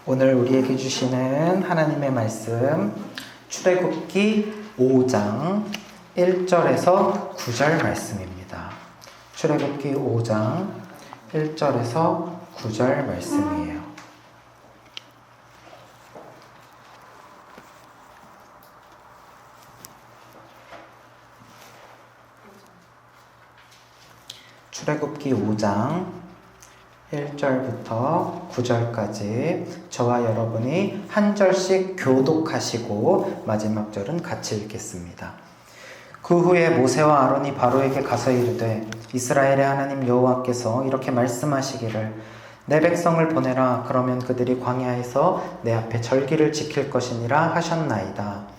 오늘 우리에게 주시는 하나님의 말씀 출애굽기 5장 1절에서 9절 말씀입니다. 출애굽기 5장 1절에서 9절 말씀이에요. 출애굽기 5장 1절부터 9절까지 저와 여러분이 한 절씩 교독하시고 마지막 절은 같이 읽겠습니다. 그 후에 모세와 아론이 바로에게 가서 이르되 이스라엘의 하나님 여호와께서 이렇게 말씀하시기를 내 백성을 보내라. 그러면 그들이 광야에서 내 앞에 절기를 지킬 것이니라 하셨나이다.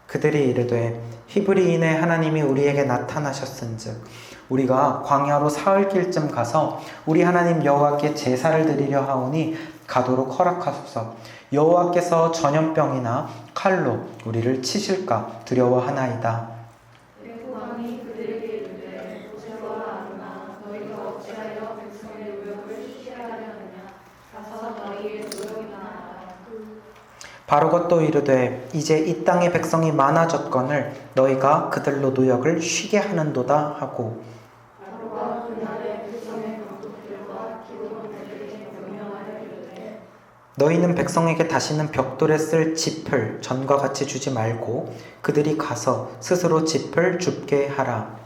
그들이 이르되 히브리인의 하나님이 우리에게 나타나셨은즉 우리가 광야로 사흘길쯤 가서 우리 하나님 여호와께 제사를 드리려 하오니 가도록 허락하소서. 여호와께서 전염병이나 칼로 우리를 치실까 두려워하나이다. 바로가 또 이르되 이제 이 땅의 백성이 많아졌거늘 너희가 그들로 노역을 쉬게 하는도다 하고 너희는 백성에게 다시는 벽돌에 쓸 짚을 전과 같이 주지 말고 그들이 가서 스스로 짚을 줍게 하라.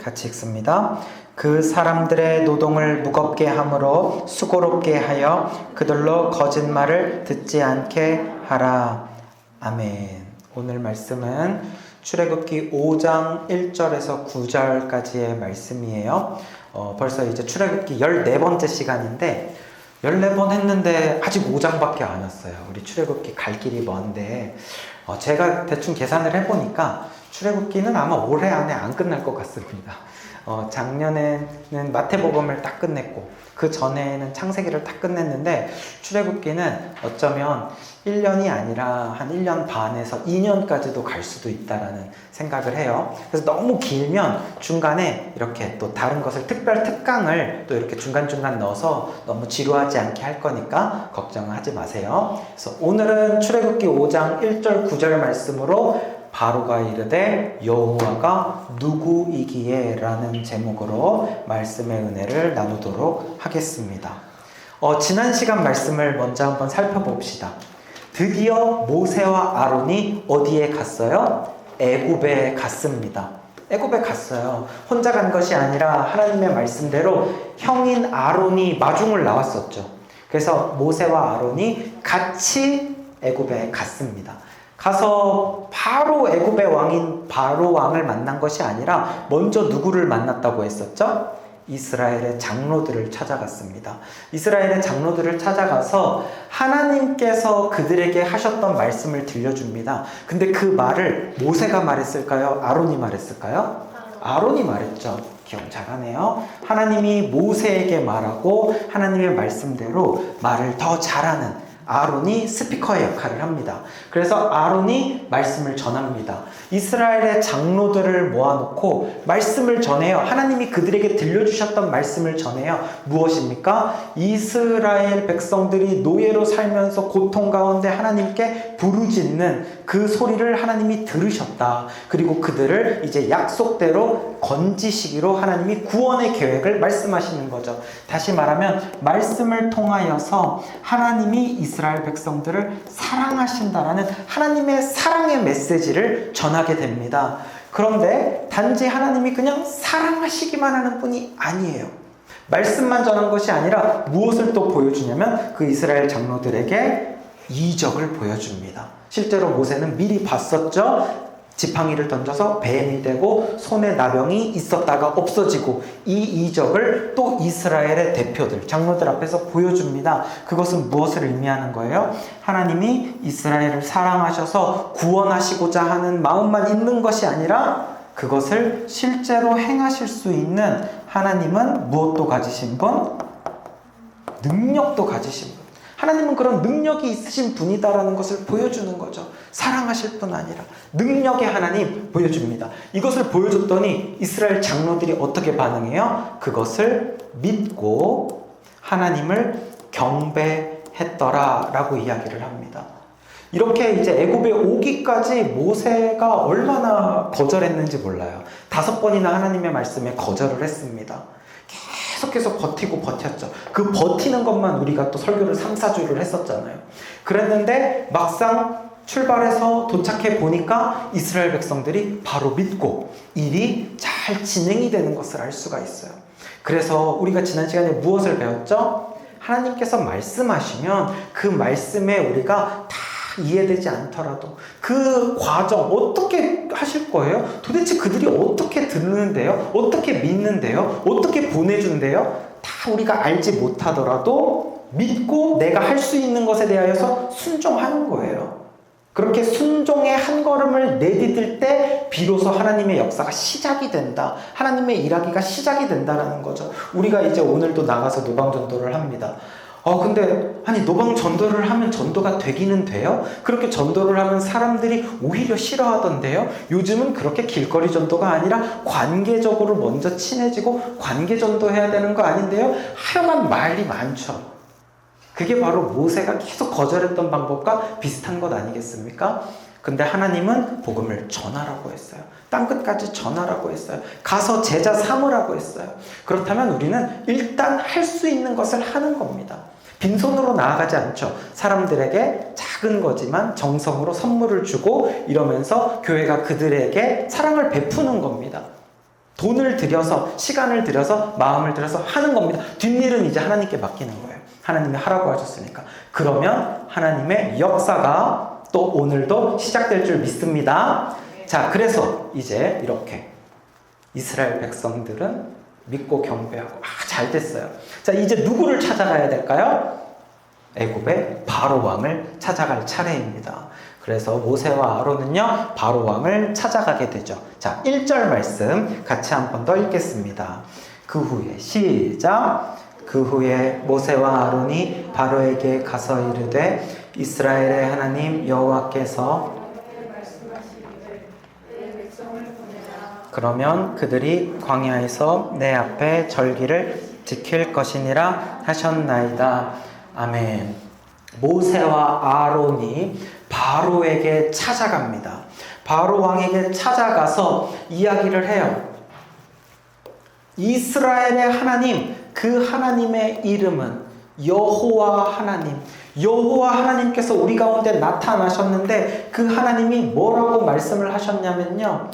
같이 읽습니다. 그 사람들의 노동을 무겁게 함으로 수고롭게 하여 그들로 거짓말을 듣지 않게 하라. 아멘. 오늘 말씀은 출애굽기 5장 1절에서 9절까지의 말씀이에요. 벌써 이제 출애굽기 14번째 시간인데 14번 했는데 아직 5장밖에 안 왔어요. 우리 출애굽기 갈 길이 먼데 제가 대충 계산을 해보니까 출애굽기는 아마 올해 안에 안 끝날 것 같습니다. 작년에는 마태복음을 딱 끝냈고 그 전에는 창세기를 딱 끝냈는데 출애굽기는 어쩌면 1년이 아니라 한 1년 반에서 2년까지도 갈 수도 있다라는 생각을 해요. 그래서 너무 길면 중간에 이렇게 또 다른 것을 특별 특강을 또 이렇게 중간중간 넣어서 너무 지루하지 않게 할 거니까 걱정하지 마세요. 그래서 오늘은 출애굽기 5장 1절 9절 말씀으로 바로가 이르되 여호와가 누구이기에 라는 제목으로 말씀의 은혜를 나누도록 하겠습니다. 지난 시간 말씀을 먼저 한번 살펴봅시다. 드디어 모세와 아론이 어디에 갔어요? 애굽에 갔습니다. 애굽에 갔어요. 혼자 간 것이 아니라 하나님의 말씀대로 형인 아론이 마중을 나왔었죠. 그래서 모세와 아론이 같이 애굽에 갔습니다. 가서 바로 애굽의 왕인 바로 왕을 만난 것이 아니라 먼저 누구를 만났다고 했었죠? 이스라엘의 장로들을 찾아갔습니다. 이스라엘의 장로들을 찾아가서 하나님께서 그들에게 하셨던 말씀을 들려줍니다. 근데 그 말을 모세가 말했을까요? 아론이 말했을까요? 아론이 말했죠. 기억 잘하네요. 하나님이 모세에게 말하고 하나님의 말씀대로 말을 더 잘하는 아론이 스피커의 역할을 합니다. 그래서 아론이 말씀을 전합니다. 이스라엘의 장로들을 모아놓고 말씀을 전해요. 하나님이 그들에게 들려주셨던 말씀을 전해요. 무엇입니까? 이스라엘 백성들이 노예로 살면서 고통 가운데 하나님께 부르짖는 그 소리를 하나님이 들으셨다. 그리고 그들을 이제 약속대로 건지시기로 하나님이 구원의 계획을 말씀하시는 거죠. 다시 말하면 말씀을 통하여서 하나님이 이스라엘 백성들을 사랑하신다라는 하나님의 사랑의 메시지를 전하게 됩니다. 그런데 단지 하나님이 그냥 사랑하시기만 하는 분이 아니에요. 말씀만 전한 것이 아니라 무엇을 또 보여주냐면 그 이스라엘 장로들에게 이적을 보여줍니다. 실제로 모세는 미리 봤었죠. 지팡이를 던져서 뱀이 되고 손에 나병이 있었다가 없어지고, 이 이적을 또 이스라엘의 대표들, 장로들 앞에서 보여줍니다. 그것은 무엇을 의미하는 거예요? 하나님이 이스라엘을 사랑하셔서 구원하시고자 하는 마음만 있는 것이 아니라 그것을 실제로 행하실 수 있는, 하나님은 무엇도 가지신 분? 능력도 가지신 분. 하나님은 그런 능력이 있으신 분이다라는 것을 보여주는 거죠. 사랑하실 뿐 아니라 능력의 하나님 보여줍니다. 이것을 보여줬더니 이스라엘 장로들이 어떻게 반응해요? 그것을 믿고 하나님을 경배했더라라고 이야기를 합니다. 이렇게 이제 애굽에 오기까지 모세가 얼마나 거절했는지 몰라요. 5번이나 하나님의 말씀에 거절을 했습니다. 계속해서 버티고 버텼죠. 그 버티는 것만 우리가 또 설교를 3, 4주를 했었잖아요. 그랬는데 막상 출발해서 도착해 보니까 이스라엘 백성들이 바로 믿고 일이 잘 진행이 되는 것을 알 수가 있어요. 그래서 우리가 지난 시간에 무엇을 배웠죠? 하나님께서 말씀하시면 그 말씀에 우리가 다 이해되지 않더라도 그 과정 어떻게 하실 거예요? 도대체 그들이 어떻게 듣는데요? 어떻게 믿는데요? 어떻게 보내준대요? 다 우리가 알지 못하더라도 믿고 내가 할 수 있는 것에 대하여서 순종하는 거예요. 그렇게 순종의 한 걸음을 내디딜 때 비로소 하나님의 역사가 시작이 된다. 하나님의 일하기가 시작이 된다라는 거죠. 우리가 이제 오늘도 나가서 노방전도를 합니다. 근데 아니 노방 전도를 하면 전도가 되기는 돼요? 그렇게 전도를 하면 사람들이 오히려 싫어하던데요? 요즘은 그렇게 길거리 전도가 아니라 관계적으로 먼저 친해지고 관계 전도해야 되는 거 아닌데요? 하여간 말이 많죠. 그게 바로 모세가 계속 거절했던 방법과 비슷한 것 아니겠습니까? 근데 하나님은 복음을 전하라고 했어요. 땅끝까지 전하라고 했어요. 가서 제자 삼으라고 했어요. 그렇다면 우리는 일단 할 수 있는 것을 하는 겁니다. 빈손으로 나아가지 않죠. 사람들에게 작은 거지만 정성으로 선물을 주고 이러면서 교회가 그들에게 사랑을 베푸는 겁니다. 돈을 들여서, 시간을 들여서, 마음을 들여서 하는 겁니다. 뒷일은 이제 하나님께 맡기는 거예요. 하나님이 하라고 하셨으니까. 그러면 하나님의 역사가 또 오늘도 시작될 줄 믿습니다. 자, 그래서 이제 이렇게 이스라엘 백성들은 믿고 경배하고 잘 됐어요. 자, 이제 누구를 찾아가야 될까요? 애굽의 바로 왕을 찾아갈 차례입니다. 그래서 모세와 아론은요 바로 왕을 찾아가게 되죠. 자, 1절 말씀 같이 한 번 더 읽겠습니다. 그 후에 시작. 그 후에 모세와 아론이 바로에게 가서 이르되 이스라엘의 하나님 여호와께서 그러면 그들이 광야에서 내 앞에 절기를 지킬 것이니라 하셨나이다. 아멘. 모세와 아론이 바로에게 찾아갑니다. 바로 왕에게 찾아가서 이야기를 해요. 이스라엘의 하나님, 그 하나님의 이름은 여호와 하나님. 여호와 하나님께서 우리 가운데 나타나셨는데 그 하나님이 뭐라고 말씀을 하셨냐면요.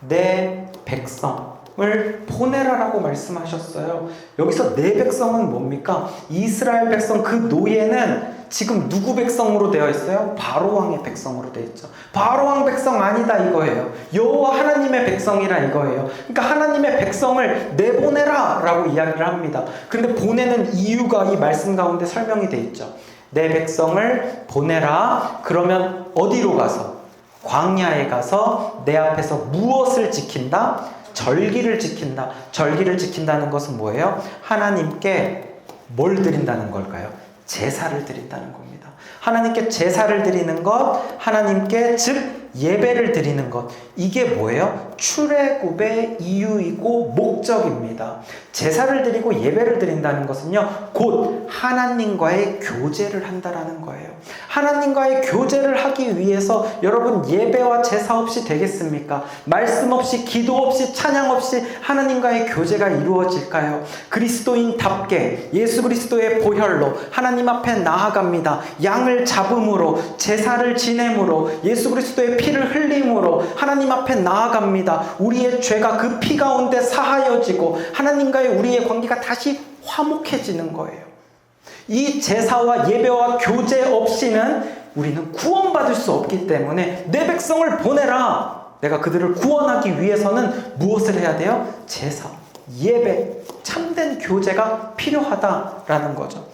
내 백성을 보내라라고 말씀하셨어요. 여기서 내 백성은 뭡니까? 이스라엘 백성, 그 노예는 지금 누구 백성으로 되어 있어요? 바로왕의 백성으로 되어 있죠. 바로왕 백성 아니다 이거예요. 여호와 하나님의 백성이라 이거예요. 그러니까 하나님의 백성을 내보내라 라고 이야기를 합니다. 그런데 보내는 이유가 이 말씀 가운데 설명이 되어 있죠. 내 백성을 보내라. 그러면 어디로 가서? 광야에 가서 내 앞에서 무엇을 지킨다? 절기를 지킨다. 절기를 지킨다는 것은 뭐예요? 하나님께 뭘 드린다는 걸까요? 제사를 드린다는 겁니다. 하나님께 제사를 드리는 것, 하나님께 즉 예배를 드리는 것, 이게 뭐예요? 출애굽의 이유이고 목적입니다. 제사를 드리고 예배를 드린다는 것은요, 곧 하나님과의 교제를 한다라는 거예요. 하나님과의 교제를 하기 위해서 여러분 예배와 제사 없이 되겠습니까? 말씀 없이, 기도 없이, 찬양 없이 하나님과의 교제가 이루어질까요? 그리스도인답게 예수 그리스도의 보혈로 하나님 앞에 나아갑니다. 양을 잡음으로, 제사를 지냄으로, 예수 그리스도의 피를 흘림으로 하나님 앞에 나아갑니다. 우리의 죄가 그 피 가운데 사하여지고 하나님과의 우리의 관계가 다시 화목해지는 거예요. 이 제사와 예배와 교제 없이는 우리는 구원받을 수 없기 때문에 내 백성을 보내라. 내가 그들을 구원하기 위해서는 무엇을 해야 돼요? 제사, 예배, 참된 교제가 필요하다라는 거죠.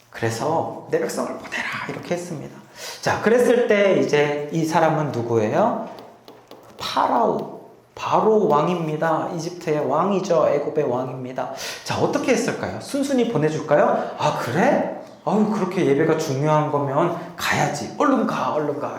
그래서 내 백성을 보내라 이렇게 했습니다. 자, 그랬을 때 이제 이 사람은 누구예요? 바로 왕입니다. 이집트의 왕이죠. 애굽의 왕입니다. 자, 어떻게 했을까요? 순순히 보내줄까요? 아, 그래? 아유, 그렇게 예배가 중요한 거면 가야지. 얼른 가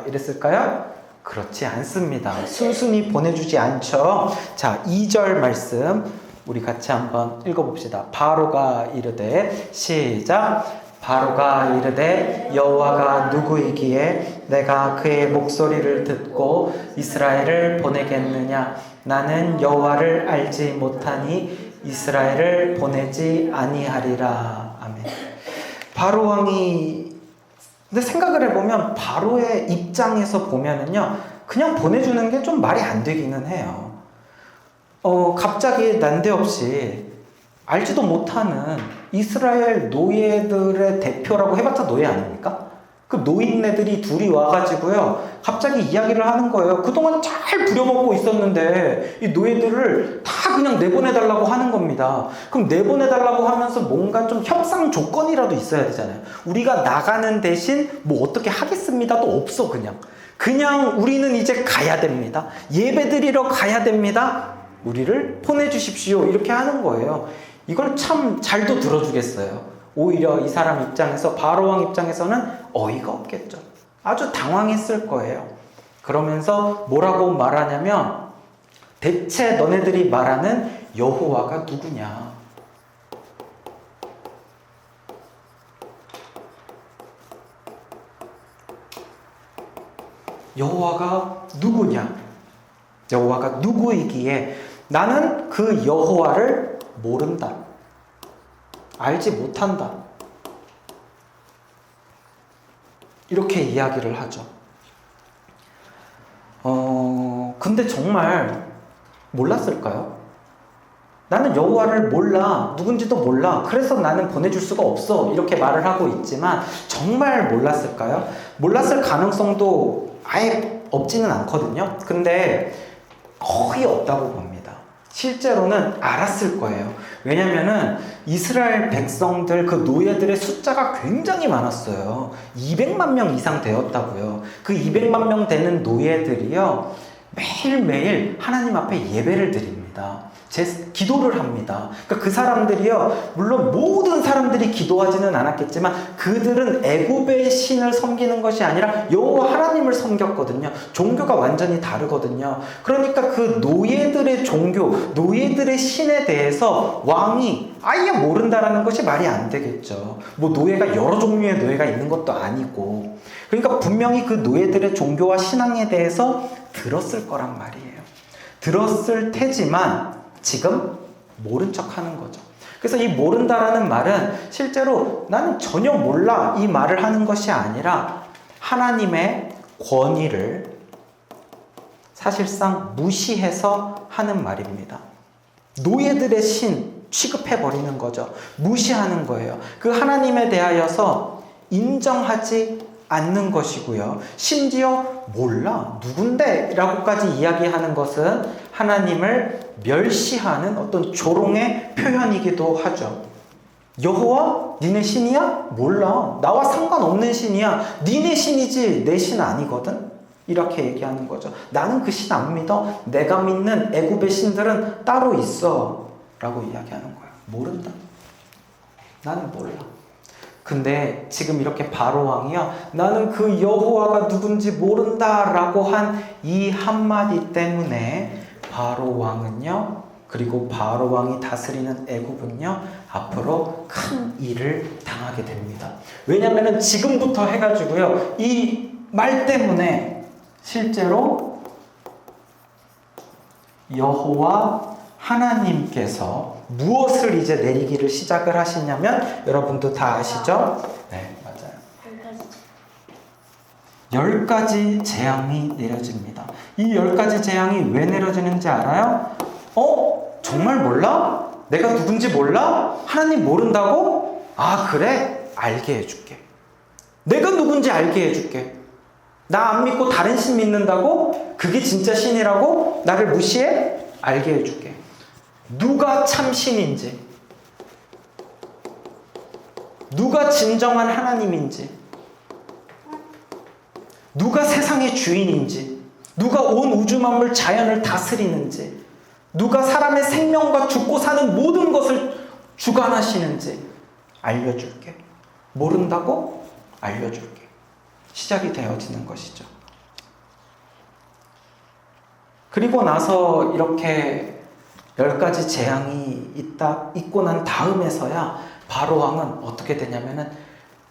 이랬을까요? 그렇지 않습니다. 순순히 보내주지 않죠. 자, 2절 말씀 우리 같이 한번 읽어봅시다. 바로가 이르되, 시작. 바로가 이르되 여호와가 누구이기에 내가 그의 목소리를 듣고 이스라엘을 보내겠느냐? 나는 여호와를 알지 못하니 이스라엘을 보내지 아니하리라. 아멘. 바로 왕이, 근데 생각을 해보면 바로의 입장에서 보면은요, 그냥 보내주는 게 좀 말이 안 되기는 해요. 갑자기 난데없이 알지도 못하는 이스라엘 노예들의 대표라고 해봤자 노예 아닙니까? 그 노인네들이 둘이 와가지고요, 갑자기 이야기를 하는 거예요. 그동안 잘 부려먹고 있었는데 이 노예들을 다 그냥 내보내달라고 하는 겁니다. 그럼 내보내달라고 하면서 뭔가 좀 협상 조건이라도 있어야 되잖아요. 우리가 나가는 대신 뭐 어떻게 하겠습니다도 없어. 그냥 우리는 이제 가야 됩니다. 예배드리러 가야 됩니다. 우리를 보내주십시오. 이렇게 하는 거예요. 이걸 참 잘도 들어주겠어요. 오히려 이 사람 입장에서, 바로왕 입장에서는 어이가 없겠죠. 아주 당황했을 거예요. 그러면서 뭐라고 말하냐면, 대체 너네들이 말하는 여호와가 누구냐? 여호와가 누구냐? 여호와가 누구이기에 나는 그 여호와를 모른다. 알지 못한다. 이렇게 이야기를 하죠. 근데 정말 몰랐을까요? 나는 여호와를 몰라. 누군지도 몰라. 그래서 나는 보내줄 수가 없어. 이렇게 말을 하고 있지만 정말 몰랐을까요? 몰랐을 가능성도 아예 없지는 않거든요. 근데 거의 없다고 봅니다. 실제로는 알았을 거예요. 왜냐면은 이스라엘 백성들, 그 노예들의 숫자가 굉장히 많았어요. 200만 명 이상 되었다고요. 그 200만 명 되는 노예들이요, 매일매일 하나님 앞에 예배를 드립니다. 기도를 합니다. 그러니까 그 사람들이요, 물론 모든 사람들이 기도하지는 않았겠지만 그들은 애굽의 신을 섬기는 것이 아니라 여호와 하나님을 섬겼거든요. 종교가 완전히 다르거든요. 그러니까 그 노예들의 종교, 노예들의 신에 대해서 왕이 아예 모른다라는 것이 말이 안 되겠죠. 뭐 노예가 여러 종류의 노예가 있는 것도 아니고, 그러니까 분명히 그 노예들의 종교와 신앙에 대해서 들었을 거란 말이에요. 들었을 테지만 지금 모른 척 하는 거죠. 그래서 이 모른다라는 말은 실제로 나는 전혀 몰라 이 말을 하는 것이 아니라 하나님의 권위를 사실상 무시해서 하는 말입니다. 노예들의 신 취급해버리는 거죠. 무시하는 거예요. 그 하나님에 대하여서 인정하지 않는 것이고요. 심지어 몰라, 누군데? 라고까지 이야기하는 것은 하나님을 멸시하는 어떤 조롱의 표현이기도 하죠. 여호와? 니네 신이야? 몰라. 나와 상관없는 신이야. 니네 신이지 내 신 아니거든? 이렇게 얘기하는 거죠. 나는 그 신 안 믿어. 내가 믿는 애굽의 신들은 따로 있어. 라고 이야기하는 거예요. 모른다. 나는 몰라. 근데 지금 이렇게 바로왕이요, 나는 그 여호와가 누군지 모른다 라고 한 이 한마디 때문에 바로왕은요, 그리고 바로왕이 다스리는 애굽은요, 앞으로 큰 일을 당하게 됩니다. 왜냐면은 지금부터 해가지고요, 이 말 때문에 실제로 여호와 하나님께서 무엇을 이제 내리기를 시작을 하시냐면, 여러분도 다 아시죠? 네, 맞아요. 10가지 재앙이 내려집니다. 이 10가지 재앙이 왜 내려지는지 알아요? 정말 몰라? 내가 누군지 몰라? 하나님 모른다고? 아, 그래? 알게 해줄게. 내가 누군지 알게 해줄게. 나 안 믿고 다른 신 믿는다고? 그게 진짜 신이라고? 나를 무시해? 알게 해줄게. 누가 참 신인지, 누가 진정한 하나님인지, 누가 세상의 주인인지, 누가 온 우주 만물 자연을 다스리는지, 누가 사람의 생명과 죽고 사는 모든 것을 주관하시는지 알려줄게. 모른다고? 알려줄게. 시작이 되어지는 것이죠. 그리고 나서 이렇게 10가지 재앙이 있고 난 다음에서야 바로왕은 어떻게 되냐면은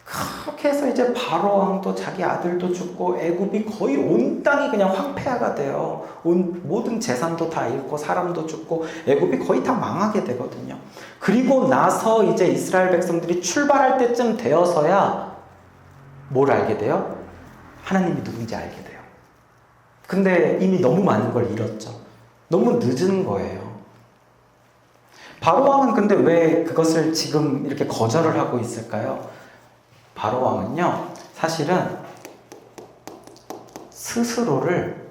그렇게 해서 이제 바로왕도 자기 아들도 죽고 애굽이 거의 온 땅이 그냥 황폐화가 돼요. 모든 재산도 다 잃고 사람도 죽고 애굽이 거의 다 망하게 되거든요. 그리고 나서 이제 이스라엘 백성들이 출발할 때쯤 되어서야 뭘 알게 돼요? 하나님이 누군지 알게 돼요. 근데 이미 너무 많은 걸 잃었죠. 너무 늦은 거예요. 바로왕은 근데 왜 그것을 지금 이렇게 거절을 하고 있을까요? 바로왕은요, 사실은 스스로를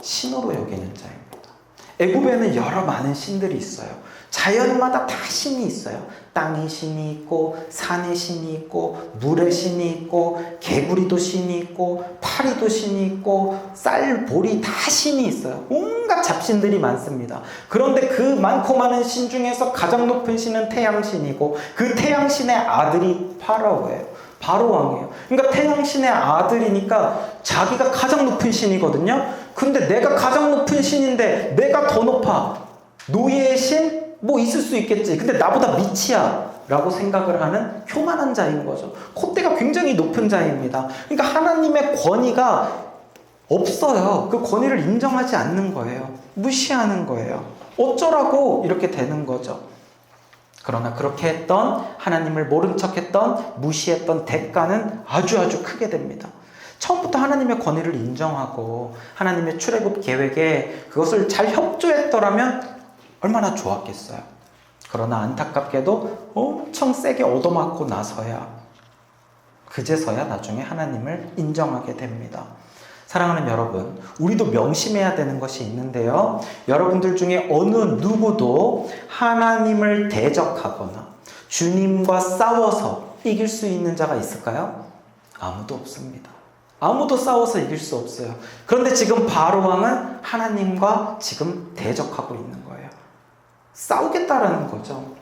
신으로 여기는 자입니다. 애굽에는 여러 많은 신들이 있어요. 자연마다 다 신이 있어요. 땅의 신이 있고, 산의 신이 있고, 물의 신이 있고, 개구리도 신이 있고, 파리도 신이 있고, 쌀, 보리 다 신이 있어요. 온갖 잡신들이 많습니다. 그런데 그 많고 많은 신 중에서 가장 높은 신은 태양신이고, 그 태양신의 아들이 파라오예요. 바로왕이에요. 그러니까 태양신의 아들이니까 자기가 가장 높은 신이거든요. 근데 내가 가장 높은 신인데 내가 더 높아. 노예의 신? 뭐 있을 수 있겠지. 근데 나보다 밑이야 라고 생각을 하는 교만한 자인 거죠. 콧대가 굉장히 높은 자입니다. 그러니까 하나님의 권위가 없어요. 그 권위를 인정하지 않는 거예요. 무시하는 거예요. 어쩌라고 이렇게 되는 거죠. 그러나 그렇게 했던, 하나님을 모른 척했던, 무시했던 대가는 아주 크게 됩니다. 처음부터 하나님의 권위를 인정하고 하나님의 출애굽 계획에 그것을 잘 협조했더라면 얼마나 좋았겠어요. 그러나 안타깝게도 엄청 세게 얻어맞고 나서야, 그제서야 나중에 하나님을 인정하게 됩니다. 사랑하는 여러분, 우리도 명심해야 되는 것이 있는데요. 여러분들 중에 어느 누구도 하나님을 대적하거나 주님과 싸워서 이길 수 있는 자가 있을까요? 아무도 없습니다. 아무도 싸워서 이길 수 없어요. 그런데 지금 바로왕은 하나님과 지금 대적하고 있는 거예요. 싸우겠다라는 거죠.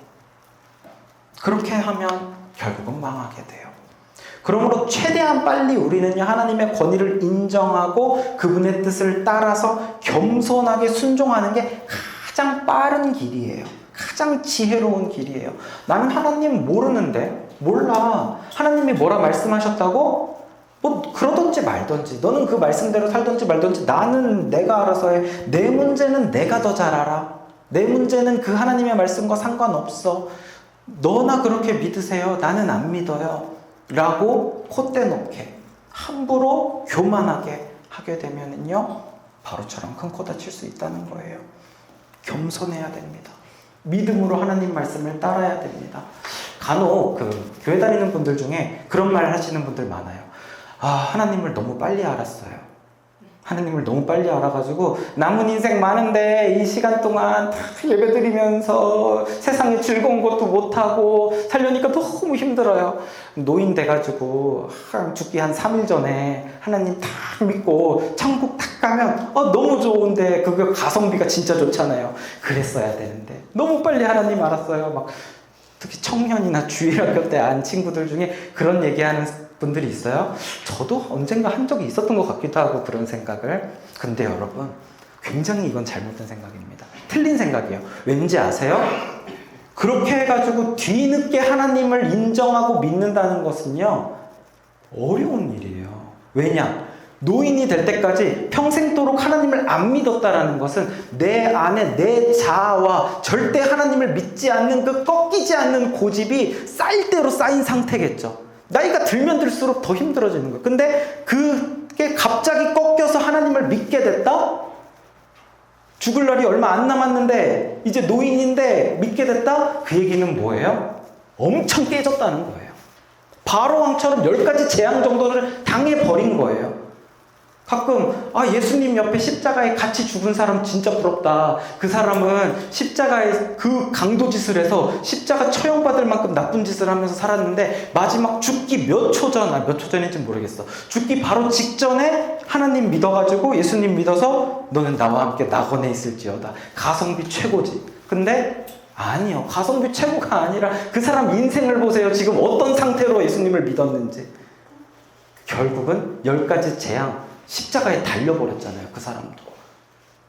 그렇게 하면 결국은 망하게 돼요. 그러므로 최대한 빨리 우리는요, 하나님의 권위를 인정하고 그분의 뜻을 따라서 겸손하게 순종하는 게 가장 빠른 길이에요. 가장 지혜로운 길이에요. 나는 하나님 모르는데, 몰라. 하나님이 뭐라 말씀하셨다고? 뭐 그러든지 말든지, 너는 그 말씀대로 살든지 말든지, 나는 내가 알아서 해. 내 문제는 내가 더 잘 알아. 내 문제는 그 하나님의 말씀과 상관없어. 너나 그렇게 믿으세요. 나는 안 믿어요. 라고 콧대 높게 함부로 교만하게 하게 되면은요, 바로처럼 큰 코 다칠 수 있다는 거예요. 겸손해야 됩니다. 믿음으로 하나님 말씀을 따라야 됩니다. 간혹 교회 다니는 분들 중에 그런 말 하시는 분들 많아요. 하나님을 너무 빨리 알았어요. 하나님을 너무 빨리 알아가지고 남은 인생 많은데 이 시간 동안 다 예배드리면서 세상에 즐거운 것도 못하고 살려니까 너무 힘들어요. 노인 돼가지고 죽기 한 3일 전에 하나님 딱 믿고 천국 딱 가면 너무 좋은데 그거 가성비가 진짜 좋잖아요. 그랬어야 되는데 너무 빨리 하나님 알았어요. 막 특히 청년이나 주일학교 때 안 친구들 중에 그런 얘기하는 분들이 있어요. 저도 언젠가 한 적이 있었던 것 같기도 하고 그런 생각을. 근데 여러분, 굉장히 이건 잘못된 생각입니다. 틀린 생각이에요. 왠지 아세요? 그렇게 해가지고 뒤늦게 하나님을 인정하고 믿는다는 것은요, 어려운 일이에요. 왜냐? 노인이 될 때까지 평생도록 하나님을 안 믿었다라는 것은 내 안에 내 자아와 절대 하나님을 믿지 않는 그 꺾이지 않는 고집이 쌓일 대로 쌓인 상태겠죠. 나이가 들면 들수록 더 힘들어지는 거예요. 근데 그게 갑자기 꺾여서 하나님을 믿게 됐다? 죽을 날이 얼마 안 남았는데 이제 노인인데 믿게 됐다? 그 얘기는 뭐예요? 엄청 깨졌다는 거예요. 바로왕처럼 10가지 재앙 정도를 당해버린 거예요. 가끔 예수님 옆에 십자가에 같이 죽은 사람 진짜 부럽다. 그 사람은 십자가에 그 강도짓을 해서 십자가 처형받을 만큼 나쁜 짓을 하면서 살았는데 마지막 죽기 몇 초 전인지 모르겠어. 죽기 바로 직전에 하나님 믿어가지고 예수님 믿어서 너는 나와 함께 낙원에 있을지어다. 가성비 최고지. 근데 아니요. 가성비 최고가 아니라 그 사람 인생을 보세요. 지금 어떤 상태로 예수님을 믿었는지. 결국은 10가지 재앙 십자가에 달려버렸잖아요. 그 사람도.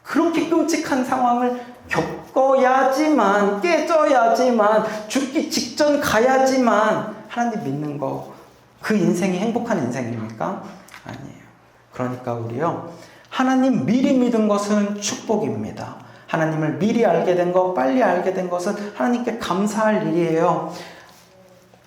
그렇게 끔찍한 상황을 겪어야지만, 깨져야지만, 죽기 직전 가야지만 하나님 믿는 거, 그 인생이 행복한 인생입니까? 아니에요. 그러니까 우리요, 하나님 미리 믿은 것은 축복입니다. 하나님을 미리 알게 된 것, 빨리 알게 된 것은 하나님께 감사할 일이에요.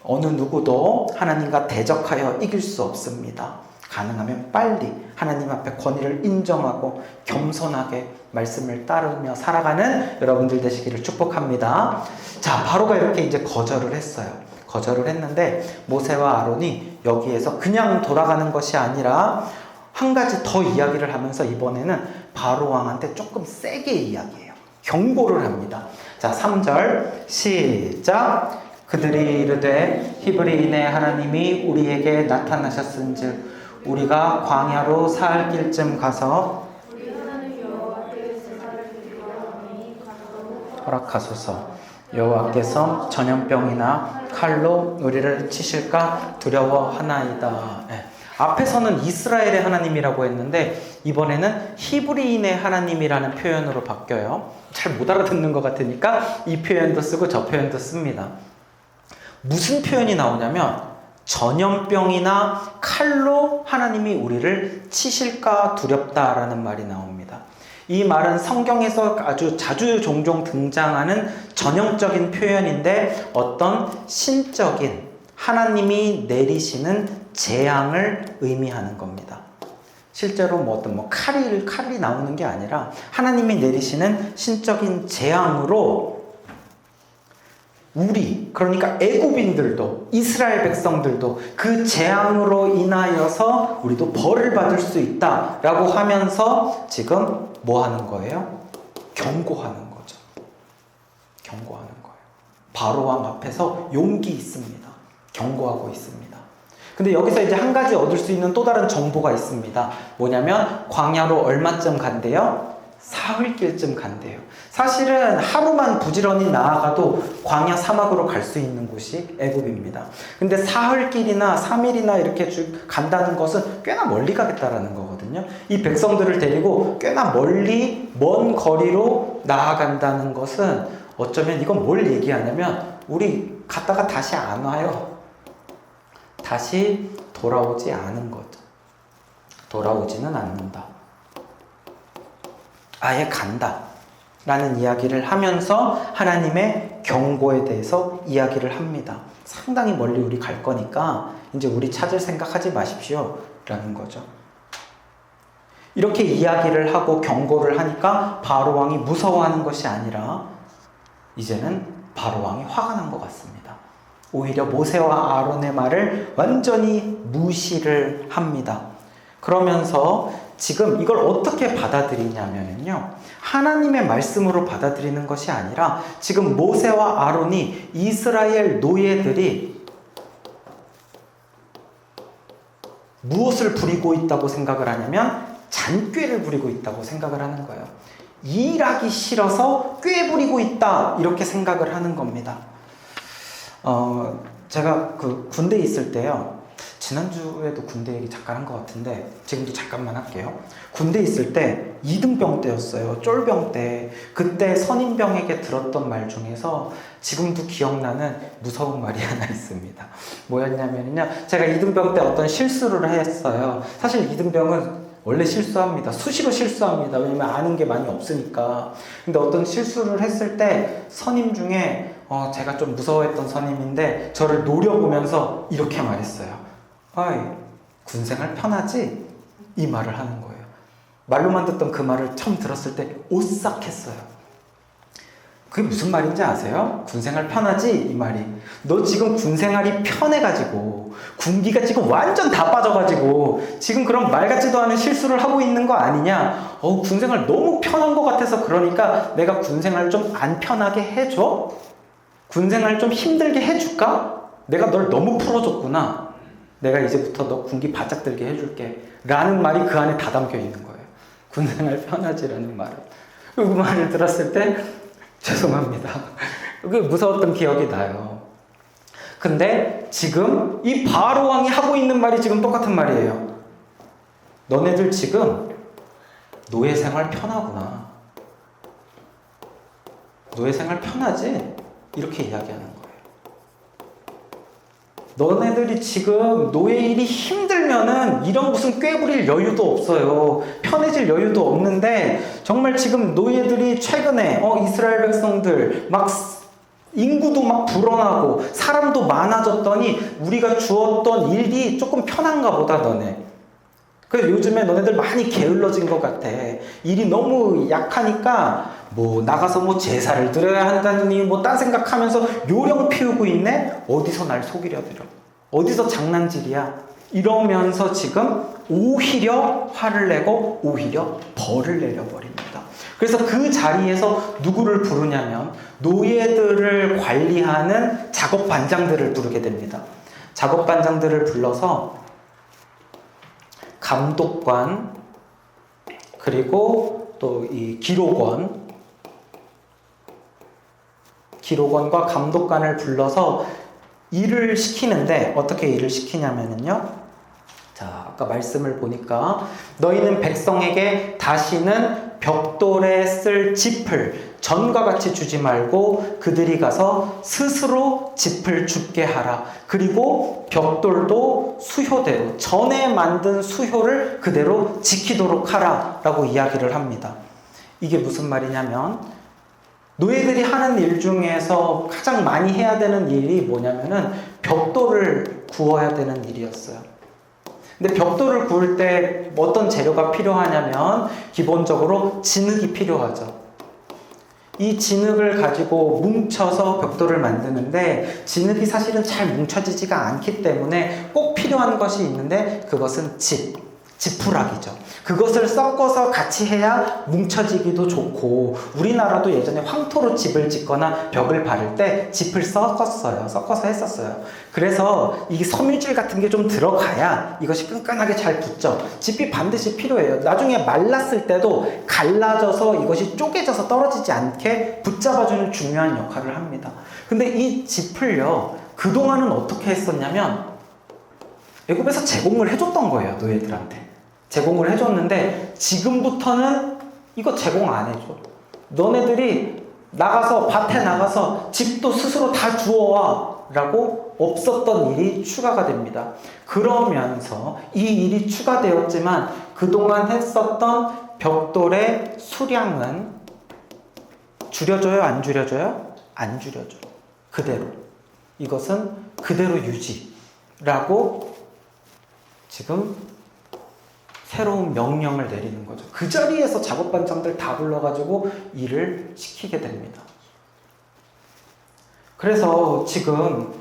어느 누구도 하나님과 대적하여 이길 수 없습니다. 가능하면 빨리 하나님 앞에 권위를 인정하고 겸손하게 말씀을 따르며 살아가는 여러분들 되시기를 축복합니다. 자, 바로가 이렇게 이제 거절을 했어요. 거절을 했는데 모세와 아론이 여기에서 그냥 돌아가는 것이 아니라 한 가지 더 이야기를 하면서 이번에는 바로 왕한테 조금 세게 이야기해요. 경고를 합니다. 자, 3절 시작. 그들이 이르되 히브리인의 하나님이 우리에게 나타나셨은즉 우리가 광야로 사흘 길쯤 가서 허락하소서. 여호와께서 전염병이나 칼로 우리를 치실까 두려워하나이다. 네. 앞에서는 이스라엘의 하나님이라고 했는데 이번에는 히브리인의 하나님이라는 표현으로 바뀌어요. 잘 못 알아듣는 것 같으니까 이 표현도 쓰고 저 표현도 씁니다. 무슨 표현이 나오냐면 전염병이나 칼로 하나님이 우리를 치실까 두렵다라는 말이 나옵니다. 이 말은 성경에서 아주 자주 종종 등장하는 전형적인 표현인데 어떤 신적인 하나님이 내리시는 재앙을 의미하는 겁니다. 실제로 어떤 칼이 나오는 게 아니라 하나님이 내리시는 신적인 재앙으로 그러니까 애굽인들도 이스라엘 백성들도 그 재앙으로 인하여서 우리도 벌을 받을 수 있다라고 하면서 지금 뭐 하는 거예요? 경고하는 거죠. 경고하는 거예요. 바로왕 앞에서 용기 있습니다. 경고하고 있습니다. 근데 여기서 이제 한 가지 얻을 수 있는 또 다른 정보가 있습니다. 뭐냐면 광야로 얼마쯤 간대요? 사흘길쯤 간대요. 사실은 하루만 부지런히 나아가도 광야 사막으로 갈 수 있는 곳이 애굽입니다. 근데 사흘길이나 3일이나 이렇게 간다는 것은 꽤나 멀리 가겠다라는 거거든요. 이 백성들을 데리고 꽤나 멀리 먼 거리로 나아간다는 것은 어쩌면 이건 뭘 얘기하냐면 우리 갔다가 다시 안 와요. 다시 돌아오지 않은 거죠. 돌아오지는 않는다. 아예 간다 라는 이야기를 하면서 하나님의 경고에 대해서 이야기를 합니다. 상당히 멀리 우리 갈 거니까 이제 우리 찾을 생각하지 마십시오 라는 거죠. 이렇게 이야기를 하고 경고를 하니까 바로왕이 무서워하는 것이 아니라 이제는 바로왕이 화가 난 것 같습니다. 오히려 모세와 아론의 말을 완전히 무시를 합니다. 그러면서 지금 이걸 어떻게 받아들이냐면요. 하나님의 말씀으로 받아들이는 것이 아니라 지금 모세와 아론이 이스라엘 노예들이 무엇을 부리고 있다고 생각을 하냐면 잔꾀를 부리고 있다고 생각을 하는 거예요. 일하기 싫어서 꾀 부리고 있다 이렇게 생각을 하는 겁니다. 제가 군대에 있을 때요. 지난주에도 군대 얘기 잠깐 한 것 같은데 지금도 잠깐만 할게요. 군대 있을 때 2등병 때였어요. 쫄병 때. 그때 선임병에게 들었던 말 중에서 지금도 기억나는 무서운 말이 하나 있습니다. 뭐였냐면요. 제가 2등병 때 어떤 실수를 했어요. 사실 2등병은 원래 실수합니다. 수시로 실수합니다. 왜냐면 아는 게 많이 없으니까. 근데 어떤 실수를 했을 때 선임 중에 제가 좀 무서워했던 선임인데 저를 노려보면서 이렇게 말했어요. 어이, 군생활 편하지? 이 말을 하는 거예요. 말로만 듣던 그 말을 처음 들었을 때 오싹했어요. 그게 무슨 말인지 아세요? 군생활 편하지? 이 말이. 너 지금 군 생활이 편해가지고 군기가 지금 완전 다 빠져가지고 지금 그런 말 같지도 않은 실수를 하고 있는 거 아니냐? 군 생활 너무 편한 것 같아서 그러니까 내가 군 생활 좀 안 편하게 해줘? 군 생활 좀 힘들게 해줄까? 내가 널 너무 풀어줬구나. 내가 이제부터 너 군기 바짝 들게 해줄게. 라는 말이 그 안에 다 담겨 있는 거예요. 군 생활 편하지라는 말은. 그 말을 들었을 때 죄송합니다. 그게 무서웠던 기억이 나요. 근데 지금 이 바로 왕이 하고 있는 말이 지금 똑같은 말이에요. 너네들 지금 노예 생활 편하구나. 노예 생활 편하지? 이렇게 이야기하는 거예요. 너네들이 지금 노예 일이 힘들면은 이런 무슨 꾀부릴 여유도 없어요. 편해질 여유도 없는데 정말 지금 노예들이 최근에 이스라엘 백성들 막 인구도 막 불어나고 사람도 많아졌더니 우리가 주었던 일이 조금 편한가 보다 너네. 그래서 요즘에 너네들 많이 게을러진 것 같아. 일이 너무 약하니까 나가서 제사를 드려야 한다니 딴 생각하면서 요령 피우고 있네? 어디서 날 속이려 들어? 어디서 장난질이야? 이러면서 지금 오히려 화를 내고 오히려 벌을 내려버립니다. 그래서 그 자리에서 누구를 부르냐면 노예들을 관리하는 작업반장들을 부르게 됩니다. 작업반장들을 불러서 감독관 그리고 또 이 기록원과 감독관을 불러서 일을 시키는데 어떻게 일을 시키냐면요. 자, 아까 말씀을 보니까 너희는 백성에게 다시는 벽돌에 쓸 짚을 전과 같이 주지 말고 그들이 가서 스스로 짚을 줍게 하라. 그리고 벽돌도 수효대로 전에 만든 수효를 그대로 지키도록 하라 라고 이야기를 합니다. 이게 무슨 말이냐면 노예들이 하는 일 중에서 가장 많이 해야 되는 일이 뭐냐면은 벽돌을 구워야 되는 일이었어요. 근데 벽돌을 구울 때 어떤 재료가 필요하냐면 기본적으로 진흙이 필요하죠. 이 진흙을 가지고 뭉쳐서 벽돌을 만드는데 진흙이 사실은 잘 뭉쳐지지가 않기 때문에 꼭 필요한 것이 있는데 그것은 지푸라기죠. 그것을 섞어서 같이 해야 뭉쳐지기도 좋고 우리나라도 예전에 황토로 집을 짓거나 벽을 바를 때 짚을 섞어서 했었어요. 그래서 이 섬유질 같은 게 좀 들어가야 이것이 끈끈하게 잘 붙죠. 짚이 반드시 필요해요. 나중에 말랐을 때도 갈라져서 이것이 쪼개져서 떨어지지 않게 붙잡아주는 중요한 역할을 합니다. 근데 이 짚을요 그동안은 어떻게 했었냐면 애굽에서 제공을 해줬던 거예요. 노예들한테 제공을 해줬는데 지금부터는 이거 제공 안 해줘. 너네들이 나가서 밭에 나가서 집도 스스로 다 주워와 라고 없었던 일이 추가가 됩니다. 그러면서 이 일이 추가되었지만 그동안 했었던 벽돌의 수량은 줄여줘요? 안 줄여줘요? 안 줄여줘요. 그대로. 이것은 그대로 유지라고 지금 새로운 명령을 내리는 거죠. 그 자리에서 작업반장들 다 불러가지고 일을 시키게 됩니다. 그래서 지금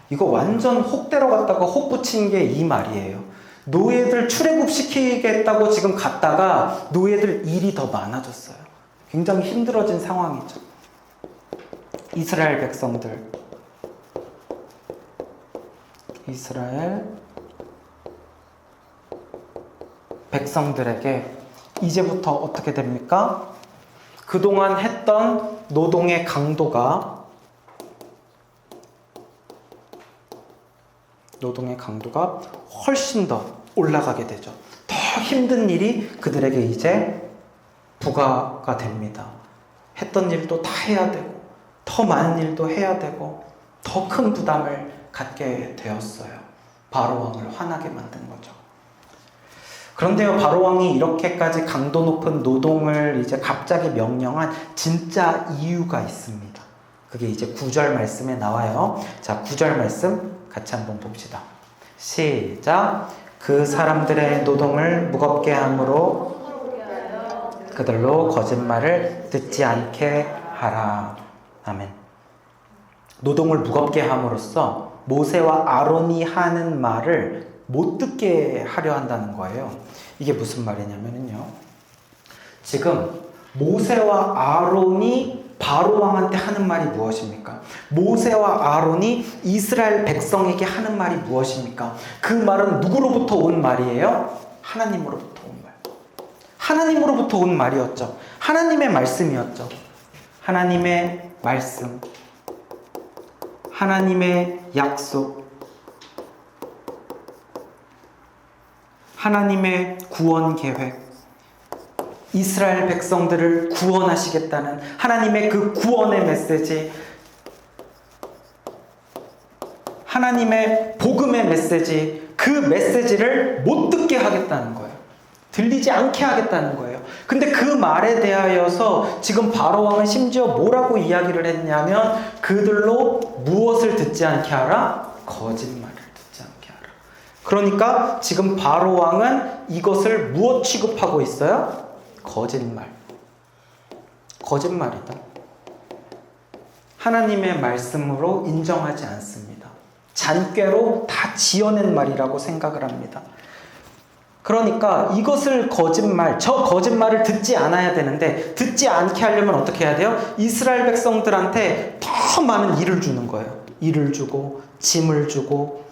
이거 완전 혹대로 갔다가 혹 붙인 게 이 말이에요. 노예들 출애굽시키겠다고 지금 갔다가 노예들 일이 더 많아졌어요. 굉장히 힘들어진 상황이죠. 이스라엘 백성들에게 이제부터 어떻게 됩니까? 그동안 했던 노동의 강도가 훨씬 더 올라가게 되죠. 더 힘든 일이 그들에게 이제 부과가 됩니다. 했던 일도 다 해야 되고 더 많은 일도 해야 되고 더 큰 부담을 갖게 되었어요. 바로 왕을 화나게 만든 거죠. 그런데요, 바로 왕이 이렇게까지 강도 높은 노동을 이제 갑자기 명령한 진짜 이유가 있습니다. 그게 이제 9절 말씀에 나와요. 자, 9절 말씀 같이 한번 봅시다. 시작. 그 사람들의 노동을 무겁게 함으로 그들로 거짓말을 듣지 않게 하라. 아멘. 노동을 무겁게 함으로써 모세와 아론이 하는 말을 못 듣게 하려 한다는 거예요. 이게 무슨 말이냐면요. 지금 모세와 아론이 바로 왕한테 하는 말이 무엇입니까? 모세와 아론이 이스라엘 백성에게 하는 말이 무엇입니까? 그 말은 누구로부터 온 말이에요? 하나님으로부터 온 말. 하나님으로부터 온 말이었죠. 하나님의 말씀이었죠. 하나님의 말씀, 하나님의 약속, 하나님의 구원 계획, 이스라엘 백성들을 구원하시겠다는 하나님의 그 구원의 메시지, 하나님의 복음의 메시지, 그 메시지를 못 듣게 하겠다는 거예요. 들리지 않게 하겠다는 거예요. 근데 그 말에 대하여서 지금 바로왕은 심지어 뭐라고 이야기를 했냐면 그들로 무엇을 듣지 않게 하라? 거짓말을 듣지 않게 하라. 그러니까 지금 바로왕은 이것을 무엇 취급하고 있어요? 거짓말. 거짓말이다. 하나님의 말씀으로 인정하지 않습니다. 잔꾀로 다 지어낸 말이라고 생각을 합니다. 그러니까 이것을 거짓말, 저 거짓말을 듣지 않아야 되는데 듣지 않게 하려면 어떻게 해야 돼요? 이스라엘 백성들한테 더 많은 일을 주는 거예요. 일을 주고 짐을 주고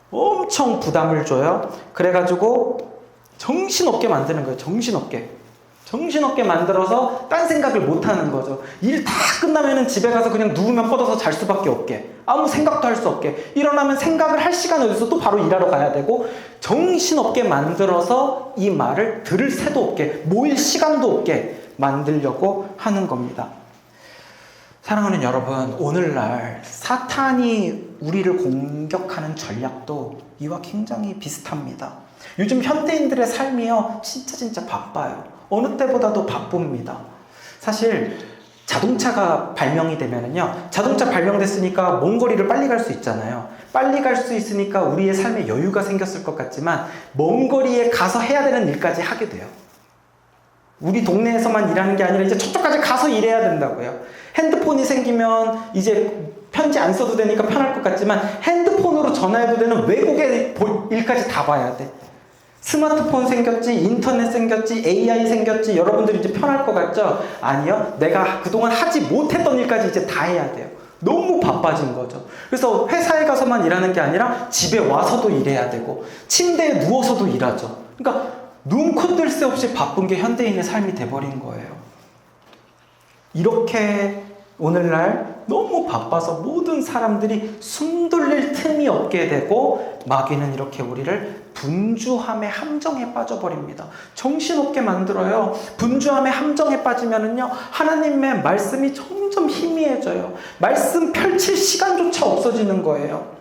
엄청 부담을 줘요. 그래가지고 정신없게 만드는 거예요. 정신없게 만들어서 딴 생각을 못하는 거죠. 일 다 끝나면 집에 가서 그냥 누우면 뻗어서 잘 수밖에 없게, 아무 생각도 할 수 없게, 일어나면 생각을 할 시간이 어디서 또 바로 일하러 가야 되고, 정신없게 만들어서 이 말을 들을 새도 없게, 모일 시간도 없게 만들려고 하는 겁니다. 사랑하는 여러분, 오늘날 사탄이 우리를 공격하는 전략도 이와 굉장히 비슷합니다. 요즘 현대인들의 삶이요 진짜 바빠요. 어느 때보다도 바쁩니다. 사실 자동차가 발명이 되면은요, 자동차 발명됐으니까 먼 거리를 빨리 갈 수 있잖아요. 빨리 갈 수 있으니까 우리의 삶에 여유가 생겼을 것 같지만 먼 거리에 가서 해야 되는 일까지 하게 돼요. 우리 동네에서만 일하는 게 아니라 이제 저쪽까지 가서 일해야 된다고요. 핸드폰이 생기면 이제 편지 안 써도 되니까 편할 것 같지만 핸드폰으로 전화해도 되는 외국의 일까지 다 봐야 돼. 스마트폰 생겼지, 인터넷 생겼지, AI 생겼지, 여러분들이 이제 편할 것 같죠? 아니요. 내가 그동안 하지 못했던 일까지 이제 다 해야 돼요. 너무 바빠진 거죠. 그래서 회사에 가서만 일하는 게 아니라 집에 와서도 일해야 되고 침대에 누워서도 일하죠. 그러니까 눈코 뜰 새 없이 바쁜 게 현대인의 삶이 돼버린 거예요. 이렇게 오늘날 너무 바빠서 모든 사람들이 숨 돌릴 틈이 없게 되고 마귀는 이렇게 우리를 분주함의 함정에 빠져버립니다. 정신없게 만들어요. 분주함의 함정에 빠지면은요, 하나님의 말씀이 점점 희미해져요. 말씀 펼칠 시간조차 없어지는 거예요.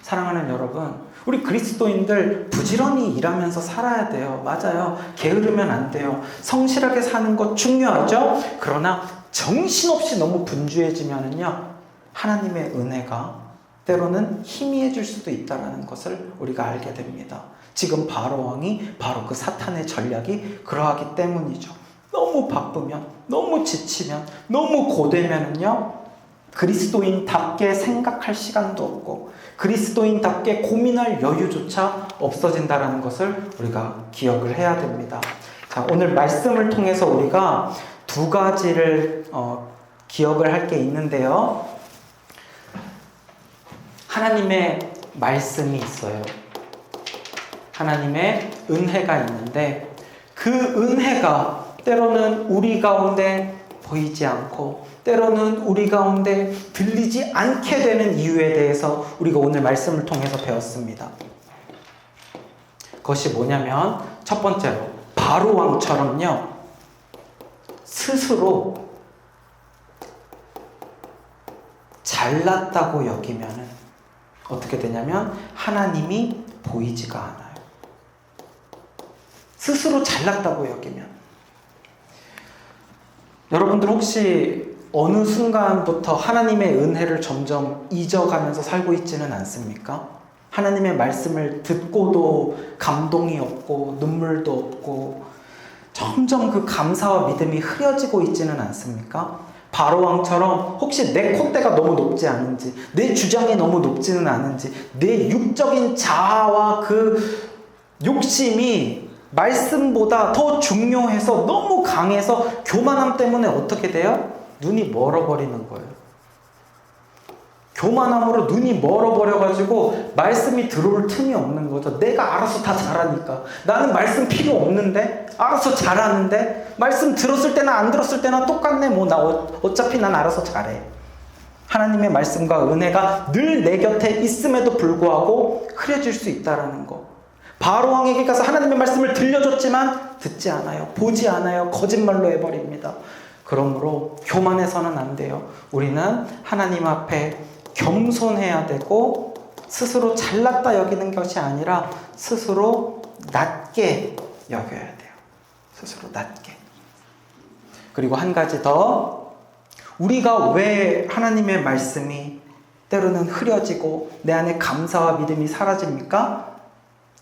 사랑하는 여러분, 우리 그리스도인들 부지런히 일하면서 살아야 돼요. 맞아요. 게으르면 안 돼요. 성실하게 사는 것 중요하죠. 그러나 정신없이 너무 분주해지면은요, 하나님의 은혜가 때로는 희미해질 수도 있다는 것을 우리가 알게 됩니다. 지금 바로왕이 바로 그 사탄의 전략이 그러하기 때문이죠. 너무 바쁘면, 너무 지치면, 너무 고되면은요, 그리스도인답게 생각할 시간도 없고 그리스도인답게 고민할 여유조차 없어진다는 것을 우리가 기억을 해야 됩니다. 자, 오늘 말씀을 통해서 우리가 두 가지를 기억을 할 게 있는데요. 하나님의 말씀이 있어요. 하나님의 은혜가 있는데 그 은혜가 때로는 우리 가운데 보이지 않고 때로는 우리 가운데 들리지 않게 되는 이유에 대해서 우리가 오늘 말씀을 통해서 배웠습니다. 그것이 뭐냐면 첫 번째로 바로왕처럼요, 스스로 잘났다고 여기면은 어떻게 되냐면 하나님이 보이지가 않아요. 스스로 잘났다고 여기면. 여러분들 혹시 어느 순간부터 하나님의 은혜를 점점 잊어가면서 살고 있지는 않습니까? 하나님의 말씀을 듣고도 감동이 없고 눈물도 없고 점점 그 감사와 믿음이 흐려지고 있지는 않습니까? 바로왕처럼 혹시 내 콧대가 너무 높지 않은지, 내 주장이 너무 높지는 않은지, 내 육적인 자아와 그 욕심이 말씀보다 더 중요해서 너무 강해서 교만함 때문에 어떻게 돼요? 눈이 멀어버리는 거예요. 교만함으로 눈이 멀어버려가지고 말씀이 들어올 틈이 없는 거죠. 내가 알아서 다 잘하니까. 나는 말씀 필요 없는데? 알아서 잘하는데? 말씀 들었을 때나 안 들었을 때나 똑같네. 뭐 나 어차피 난 알아서 잘해. 하나님의 말씀과 은혜가 늘 내 곁에 있음에도 불구하고 흐려질 수 있다는 거. 바로왕에게 가서 하나님의 말씀을 들려줬지만 듣지 않아요. 보지 않아요. 거짓말로 해버립니다. 그러므로 교만해서는 안 돼요. 우리는 하나님 앞에 겸손해야 되고 스스로 잘났다 여기는 것이 아니라 스스로 낮게 여겨야 돼요. 스스로 낮게. 그리고 한 가지 더, 우리가 왜 하나님의 말씀이 때로는 흐려지고 내 안에 감사와 믿음이 사라집니까?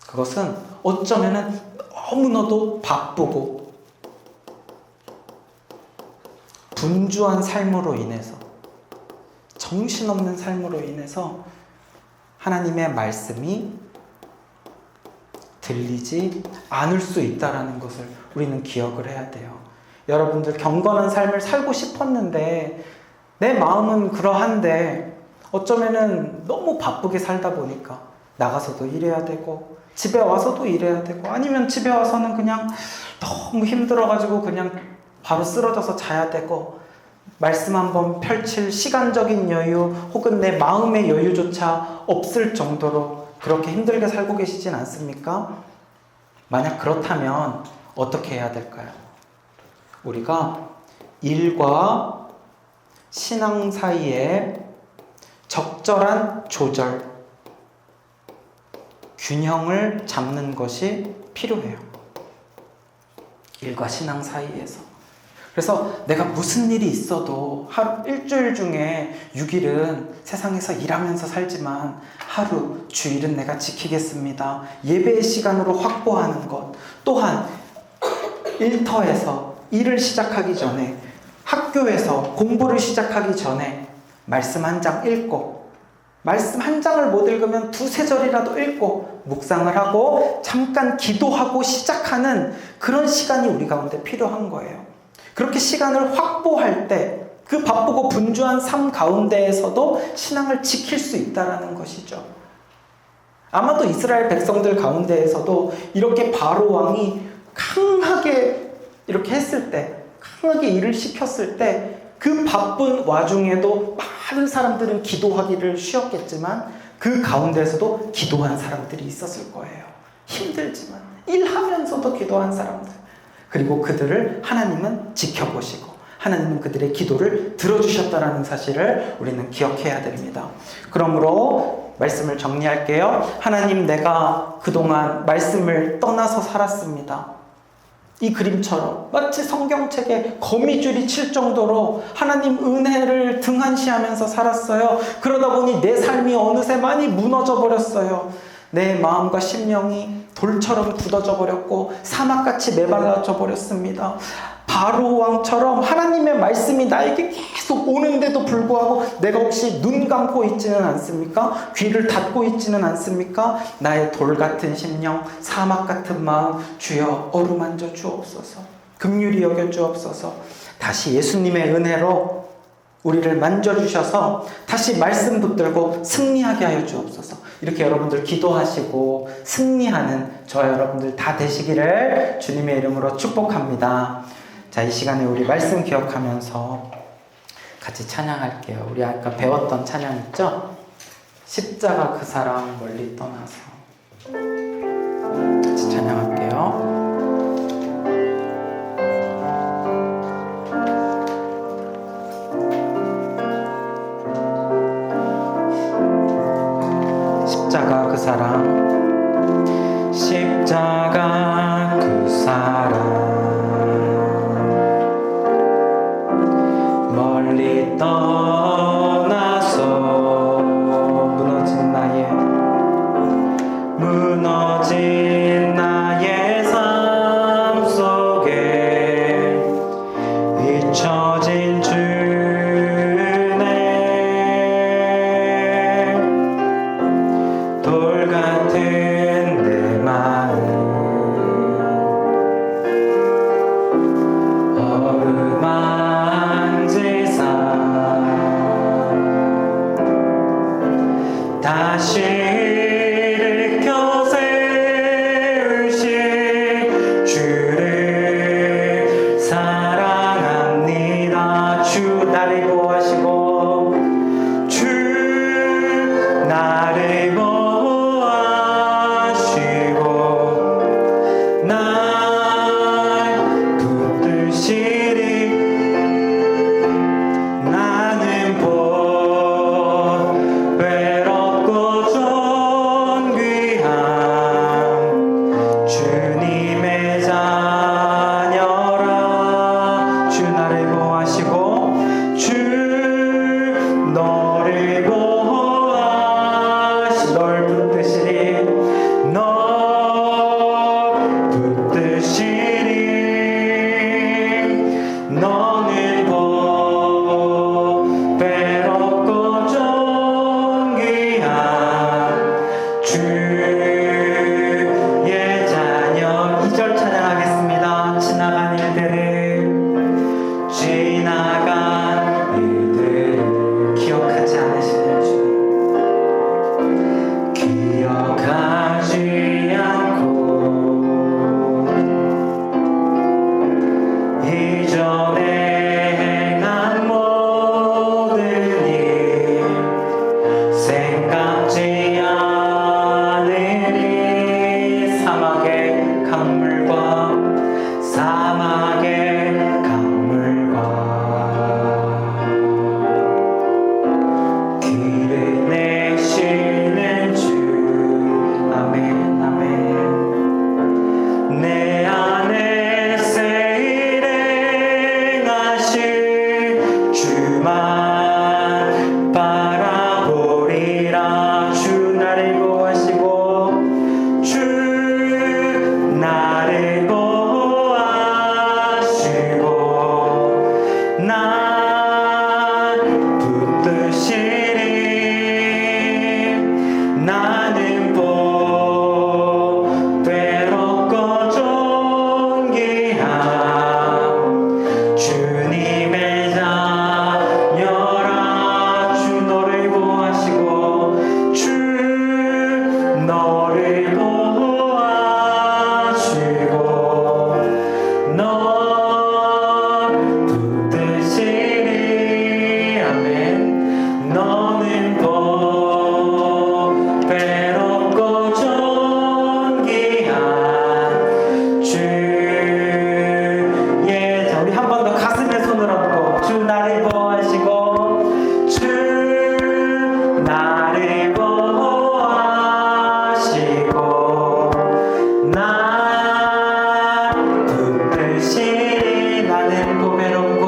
그것은 어쩌면은 너무나도 바쁘고 분주한 삶으로 인해서, 정신없는 삶으로 인해서 하나님의 말씀이 들리지 않을 수 있다는 것을 우리는 기억을 해야 돼요. 여러분들 경건한 삶을 살고 싶었는데 내 마음은 그러한데 어쩌면은 너무 바쁘게 살다 보니까 나가서도 일해야 되고 집에 와서도 일해야 되고, 아니면 집에 와서는 그냥 너무 힘들어가지고 그냥 바로 쓰러져서 자야 되고, 말씀 한번 펼칠 시간적인 여유 혹은 내 마음의 여유조차 없을 정도로 그렇게 힘들게 살고 계시진 않습니까? 만약 그렇다면 어떻게 해야 될까요? 우리가 일과 신앙 사이에 적절한 조절, 균형을 잡는 것이 필요해요. 일과 신앙 사이에서. 그래서 내가 무슨 일이 있어도 일주일 중에 6일은 세상에서 일하면서 살지만 하루, 주일은 내가 지키겠습니다. 예배의 시간으로 확보하는 것. 또한 일터에서 일을 시작하기 전에, 학교에서 공부를 시작하기 전에 말씀 한 장 읽고, 말씀 한 장을 못 읽으면 두세 절이라도 읽고 묵상을 하고 잠깐 기도하고 시작하는 그런 시간이 우리 가운데 필요한 거예요. 그렇게 시간을 확보할 때 그 바쁘고 분주한 삶 가운데에서도 신앙을 지킬 수 있다는 것이죠. 아마도 이스라엘 백성들 가운데에서도 이렇게 바로왕이 강하게 이렇게 했을 때, 강하게 일을 시켰을 때 그 바쁜 와중에도 많은 사람들은 기도하기를 쉬었겠지만 그 가운데서도 기도한 사람들이 있었을 거예요. 힘들지만 일하면서도 기도한 사람들. 그리고 그들을 하나님은 지켜보시고 하나님은 그들의 기도를 들어주셨다는 사실을 우리는 기억해야 됩니다. 그러므로 말씀을 정리할게요. 하나님, 내가 그동안 말씀을 떠나서 살았습니다. 이 그림처럼 마치 성경책에 거미줄이 칠 정도로 하나님 은혜를 등한시하면서 살았어요. 그러다 보니 내 삶이 어느새 많이 무너져 버렸어요. 내 마음과 심령이 돌처럼 굳어져 버렸고 사막같이 메말라져 버렸습니다. 바로왕처럼 하나님의 말씀이 나에게 계속 오는데도 불구하고 내가 혹시 눈 감고 있지는 않습니까? 귀를 닫고 있지는 않습니까? 나의 돌 같은 심령, 사막 같은 마음, 주여 어루만져 주옵소서. 긍휼히 여겨 주옵소서. 다시 예수님의 은혜로 우리를 만져주셔서 다시 말씀 붙들고 승리하게 하여 주옵소서. 이렇게 여러분들 기도하시고 승리하는 저와 여러분들 다 되시기를 주님의 이름으로 축복합니다. 자, 이 시간에 우리 말씀 기억하면서 같이 찬양할게요. 우리 아까 배웠던 찬양 있죠? 십자가 그 사랑 멀리 떠나서. 같이 찬양할게요. 십자가 그 사랑, 십자가 그 사랑, 멀리 떠나서 무너진 나의 삶 속에 잊혀진 주 난 붙드시리 나는 외롭고 존귀한 주님의 자녀라. 주 너를 보호하시고 주 너를 보호하시고 너 붙드시리. 아멘. 너는 외롭고 존귀한 주의 자. 우리 한 번 더 가슴에 손을 얹고 주 나를 보호하시고 주 나를 보호하시고 나 붙드시리. 나는 외롭고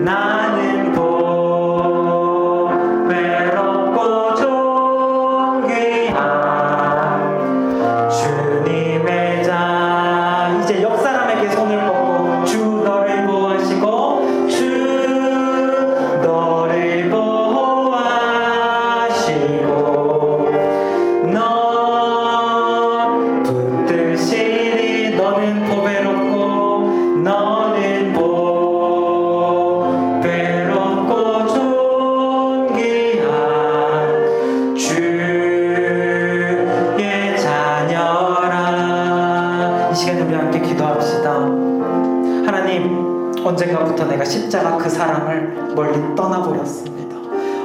나는 외롭고 존귀한 주님의 자. 이제 옆 사람에게 손을 뻗고 주 너를 보호하시고 주 너를 보호하시고 너 붙드시리. 너는 외롭고 너는 외롭고 존귀한 주의 자녀라. 이 시간에 우리 함께 기도합시다. 하나님, 언젠가부터 내가 십자가 그 사랑을 멀리 떠나버렸습니다.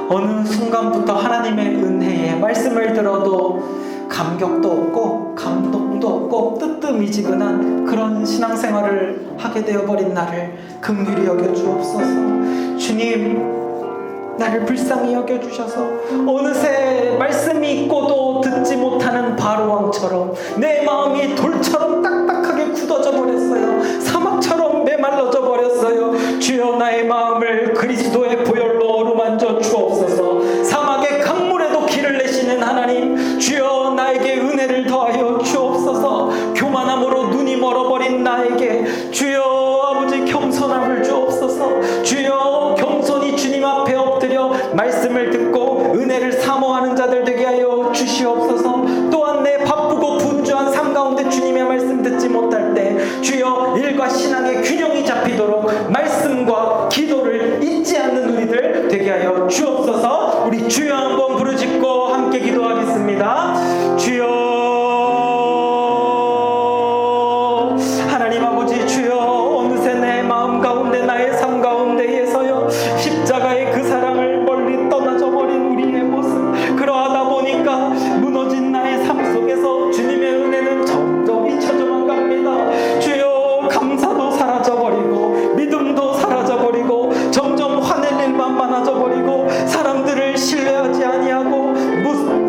어느 순간부터 하나님의 은혜에 말씀을 들어도 감격도 없고 감동도 없고 뜨뜻미지근한 그런 신앙생활을 하게 되어버린 나를 긍휼히 여겨주옵소서. 주님, 나를 불쌍히 여겨주셔서 어느새 말씀이 있고도 듣지 못하는 바로왕처럼 내 마음이 돌처럼 딱딱하게 굳어져 버렸어요. 사막처럼 메말라져 버렸어요. 주여, 나의 마음을 그리스도의 보혈로 어루만져 주옵소서. 사막의 강물에도 길을 내시는 하나님, 주여 나에게 은혜를 더하여 주옵소서. 교만함으로 눈이 멀어버린 나에게 주여 아버지 겸손함을 주옵소서. 주여 겸손히 주님 앞에 엎드려 말씀을 듣고 은혜를 사모하는 자들 되게 하여 주시옵소서. 또한 내 바쁘고 분주한 삶 가운데 주님의 말씀 듣지 못할 때 주여 일과 신앙의 균형이 잡히도록 말씀과 기도를 잊지 않는 우리들 되게 하여 주옵소서. 우리 주여 한번 부르짖고 함께 기도하겠습니다. 주여, 하나님 아버지, 주여 어느새 내 마음 가운데 나의 삶 가운데에서요 십자가의 그 사랑을 멀리 떠나져 버린 우리의 모습, 그러하다 보니까 무너진 나의 삶 속에서 주님의 은혜는 점점 잊혀져만 갑니다. 주여, 감사도 사라져버리고 믿음도 사라져버리고 점점 화낼 일만 많아져버리고 사람들을 신뢰하지 아니하고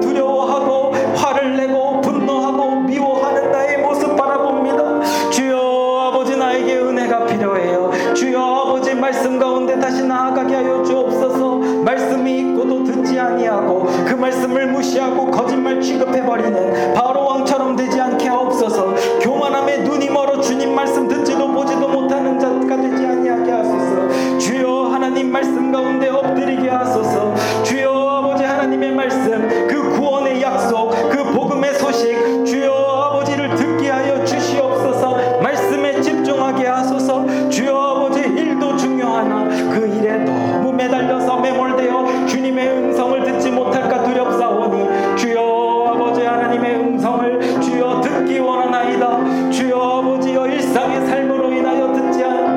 두려워하고 화를 내고 분노하고 미워하는 나의 모습 바라봅니다. 주여 아버지, 나에게 은혜가 필요해요. 주여 아버지, 말씀 가운데 다시 나아가게 하여 주옵소서. 말씀이 있고도 듣지 아니하고 그 말씀을 무시하고 거짓말 취급해버리는 바로왕처럼 되지 않게 하옵소서. 교만함에 눈이 멀어 주님 말씀 듣지도 보지도 못하는 자가 되지 아니하게 하소서. 주여 하나님 말씀 가운데 엎드리게 하소서. 주여 아버지, 하나님의 말씀, 그 구원의 약속, 그 복음의 소식, 주여 아버지를 듣게 하여 주시옵소서. 말씀에 집중하게 하소서. 주여 아버지, 일도 중요하나 그 일에 너무 매달려서 매몰되어 주님의 음성을 듣지 못할까 두렵사오니 주여 아버지, 하나님의 음성을 주여 듣기 원하나이다. 주여 아버지여, 일상의 삶으로 인하여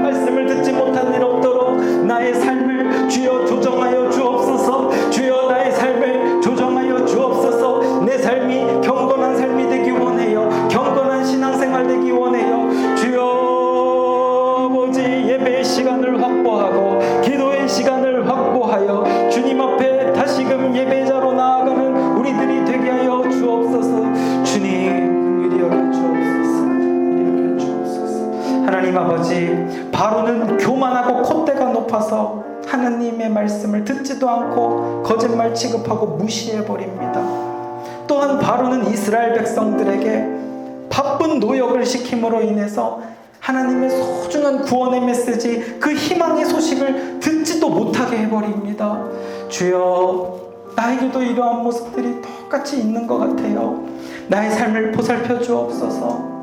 말씀을 듣지 못한 일 없도록 나의 삶을 주여 조정하여 주옵소서. 주여 나의 삶을 조정하여 주옵소서. 내 삶이 경건한 삶이 되기 원해요. 경건한 신앙생활 되기 원해요. 주여 아버지, 예배의 시간을 확보하고 기도의 시간을 확보하여 주님 앞에 다시금 예배자로 나아가는 우리들이 되게 하여 주옵소서. 주님 긍휼히 여겨 주옵소서. 긍휼히 여겨 주옵소서. 하나님 아버지, 바로는 교만하고 콧대가 높아서 하나님의 말씀을 듣지도 않고 거짓말 취급하고 무시해버립니다. 또한 바로는 이스라엘 백성들에게 바쁜 노역을 시킴으로 인해서 하나님의 소중한 구원의 메시지, 그 희망의 소식을 해버립니다. 주여, 나에게도 이러한 모습들이 똑같이 있는 것 같아요. 나의 삶을 보살펴 주옵소서.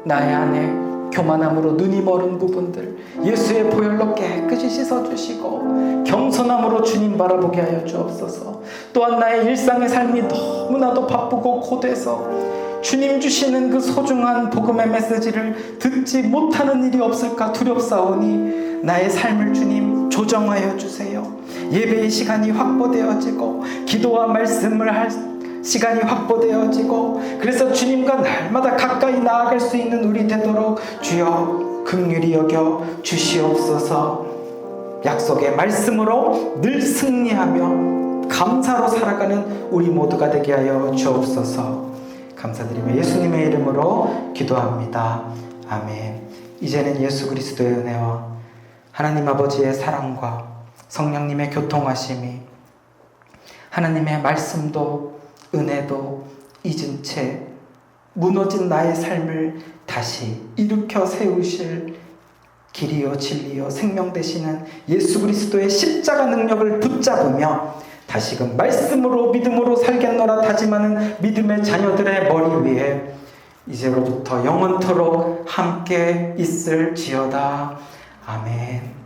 나의 안에 교만함으로 눈이 멀은 부분들 예수의 보혈로 깨끗이 씻어주시고 겸손함으로 주님 바라보게 하여 주옵소서. 또한 나의 일상의 삶이 너무나도 바쁘고 고돼서 주님 주시는 그 소중한 복음의 메시지를 듣지 못하는 일이 없을까 두렵사오니 나의 삶을 주님 조정하여 주세요. 예배의 시간이 확보되어지고 기도와 말씀을 할 시간이 확보되어지고 그래서 주님과 날마다 가까이 나아갈 수 있는 우리 되도록 주여 긍휼히 여겨 주시옵소서. 약속의 말씀으로 늘 승리하며 감사로 살아가는 우리 모두가 되게 하여 주옵소서. 감사드리며 예수님의 이름으로 기도합니다. 아멘. 이제는 예수 그리스도의 은혜와 하나님 아버지의 사랑과 성령님의 교통하심이 하나님의 말씀도 은혜도 잊은 채 무너진 나의 삶을 다시 일으켜 세우실 길이요 진리요 생명 되시는 예수 그리스도의 십자가 능력을 붙잡으며 다시금 말씀으로 믿음으로 살겠노라 다짐하는 믿음의 자녀들의 머리 위에 이제로부터 영원토록 함께 있을지어다. 아멘.